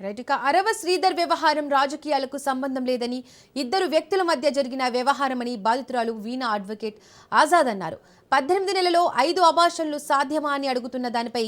Right. ఇక అరవ శ్రీధర్ వ్యవహారం రాజకీయాలకు సంబంధం లేదని, ఇద్దరు వ్యక్తుల మధ్య జరిగిన వ్యవహారమని బాధితురాలు వీణా అడ్వకేట్ ఆజాద్ అన్నారు. 18 నెలలో 5 అబార్షన్లు సాధ్యమా అని అడుగుతున్న దానిపై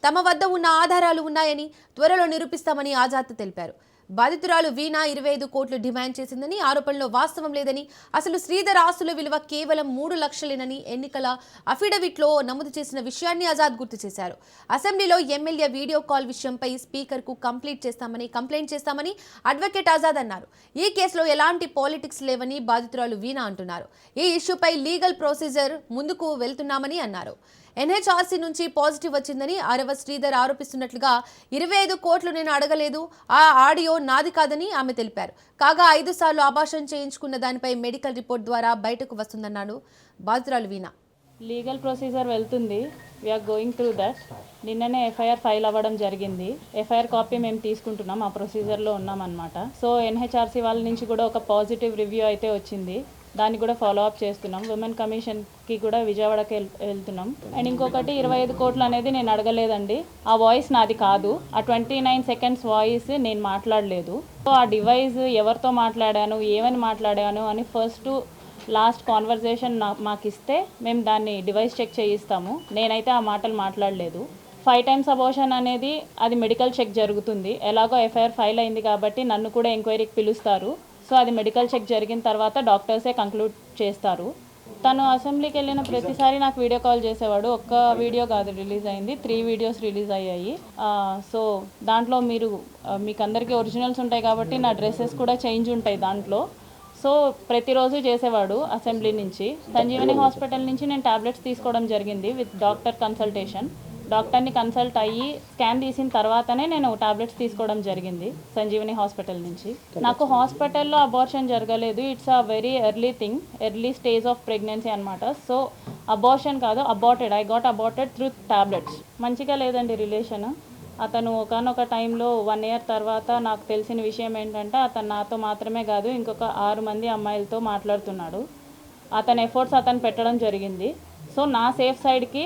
తమ వద్ద ఉన్న ఆధారాలు ఉన్నాయని త్వరలో నిరూపిస్తామని ఆజాద్ తెలిపారు. బాధితురాలు వీణా 25 కోట్లు డిమాండ్ చేసిందని, ఆరోపణలో వాస్తవం లేదని, అసలు శ్రీధర్ ఆస్తుల విలువ కేవలం 3 లక్షలేనని ఎన్నికల అఫిడవిట్లో నమోదు చేసిన విషయాన్ని ఆజాద్ గుర్తు చేశారు. అసెంబ్లీలో ఎమ్మెల్యే వీడియో కాల్ విషయంపై స్పీకర్కు కంప్లైంట్ చేస్తామని అడ్వకేట్ ఆజాద్ అన్నారు. ఈ కేసులో ఎలాంటి పాలిటిక్స్ లేవని బాధితురాలు వీణా అంటున్నారు. ఈ ఇష్యూపై లీగల్ ప్రొసీజర్ ముందుకు వెళ్తున్నామని అన్నారు. ఎన్హెచ్ఆర్సీ నుంచి పాజిటివ్ వచ్చిందని అరవ శ్రీధర్ ఆరోపిస్తున్నట్లుగా 25 కోట్లు నేను అడగలేదు, ఆ ఆడియో నాది కాదని ఆమె తెలిపారు. కాగా 5 సార్లు అబార్షన్ చేయించుకున్న దానిపై మెడికల్ రిపోర్ట్ ద్వారా బయటకు వస్తుందన్నాడు బాధితురాలు వీణా. లీగల్ ప్రొసీజర్ వెళ్తుంది, వీఆర్ గోయింగ్ త్రూ దట్. నిన్ననే ఎఫ్ఐఆర్ ఫైల్ అవ్వడం జరిగింది. ఎఫ్ఐఆర్ కాపీ మేము తీసుకుంటున్నాం, ఆ ప్రొసీజర్లో ఉన్నామన్నమాట. సో ఎన్హెచ్ఆర్సీ వాళ్ళ నుంచి కూడా ఒక పాజిటివ్ రివ్యూ అయితే వచ్చింది, దాన్ని కూడా ఫాలో అప్ చేస్తున్నాం. ఉమెన్ కమిషన్కి కూడా విజయవాడకి వెళ్తున్నాం. అండ్ ఇంకొకటి 25 కోట్లు అనేది నేను అడగలేదండి, ఆ వాయిస్ నాది కాదు. ఆ 29 సెకండ్స్ వాయిస్ నేను మాట్లాడలేదు. సో ఆ డివైస్ ఎవరితో మాట్లాడాను, ఏమని మాట్లాడాను అని ఫస్ట్ లాస్ట్ కాన్వర్జేషన్ మాకు ఇస్తే మేము దాన్ని డివైస్ చెక్ చేయిస్తాము. నేనైతే ఆ మాటలు మాట్లాడలేదు. 5 టైమ్స్ అబోర్షన్ అనేది అది మెడికల్ చెక్ జరుగుతుంది. ఎలాగో ఎఫ్ఐఆర్ ఫైల్ అయింది కాబట్టి నన్ను కూడా ఎంక్వైరీకి పిలుస్తారు. సో అది మెడికల్ చెక్ జరిగిన తర్వాత డాక్టర్సే కంక్లూడ్ చేస్తారు. తను అసెంబ్లీకి వెళ్ళిన ప్రతిసారి నాకు వీడియో కాల్ చేసేవాడు. ఒక్క వీడియో కాదు రిలీజ్ అయింది, 3 వీడియోస్ రిలీజ్ అయ్యాయి. సో దాంట్లో మీకు అందరికీ ఒరిజినల్స్ ఉంటాయి కాబట్టి నా డ్రెస్సెస్ కూడా చేంజ్ ఉంటాయి దాంట్లో. సో ప్రతిరోజు చేసేవాడు అసెంబ్లీ నుంచి. సంజీవని హాస్పిటల్ నుంచి నేను టాబ్లెట్స్ తీసుకోవడం జరిగింది విత్ డాక్టర్ కన్సల్టేషన్. డాక్టర్ని కన్సల్ట్ అయ్యి స్కాన్ తీసిన తర్వాతనే నేను టాబ్లెట్స్ తీసుకోవడం జరిగింది సంజీవని హాస్పిటల్ నుంచి. నాకు హాస్పిటల్లో అబార్షన్ జరగలేదు, it's a very early thing, early stage of pregnancy అనమాట. సో అబార్షన్ కాదు, aborted. I got aborted through tablets. మంచిగా లేదండి రిలేషన్. అతను ఒకనొక టైంలో 1 ఇయర్ తర్వాత నాకు తెలిసిన విషయం ఏంటంటే అతను నాతో మాత్రమే కాదు ఇంకొక 6 మంది అమ్మాయిలతో మాట్లాడుతున్నాడు. అతని ఎఫర్ట్స్ అతను పెట్టడం జరిగింది. సో నా సేఫ్ సైడ్కి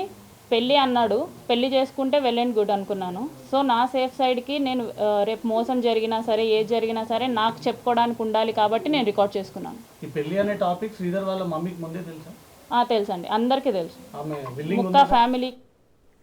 పెళ్ళి అన్నాడు, పెళ్ళి చేసుకుంటే వెల్ అండ్ గుడ్ అనుకున్నాను. సో నా సేఫ్ సైడ్కి నేను రేపు మోసం జరిగినా సరే ఏది జరిగినా సరే నాకు చెప్పుకోవడానికి ఉండాలి కాబట్టి నేను రికార్డ్ చేసుకున్నాను. ఈ పెళ్ళి అనే టాపిక్ శ్రీధర్ వాళ్ళ మమ్మీకి ముందే తెలుసా? తెలుసండి, అందరికీ తెలుసు. ముక్తా ఫ్యామిలీ